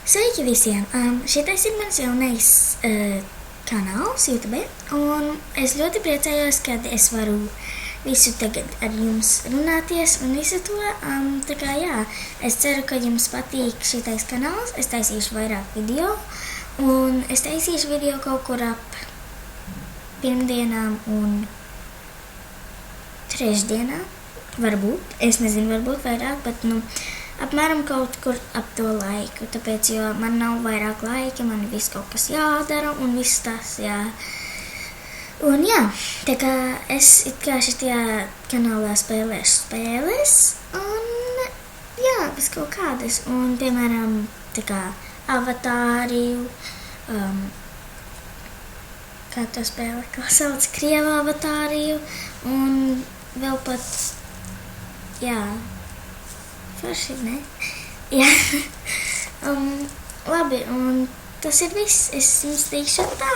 Sveiki visiem! Šitais ir mans jaunais kanāls YouTube, un es ļoti priecājos, ka es varu visu tagad ar jums runāties un visu to. Tā kā jā, es ceru, ka jums patīk šitais kanāls. Es taisīšu vairāk video, un es taisīšu video kaut kur ap pirmdienām un trešdienām. Varbūt, es nezinu, varbūt vairāk, bet apmēram kaut kur ap to laiku, tāpēc, jo man nav vairāk laika, man viss kaut kas jādara un viss tas, jā. Un jā, tā kā es it kā šitajā kanālā spēlēšu spēles un jā, vis kaut kādas. Un, piemēram, tā kā Avatāriju, kā to spēle, kā sauc, Krievu Avatāriju un vēl pat, jā, forši, ne? Jā. Labi, un tas ir viss. Es jums teikšu tā.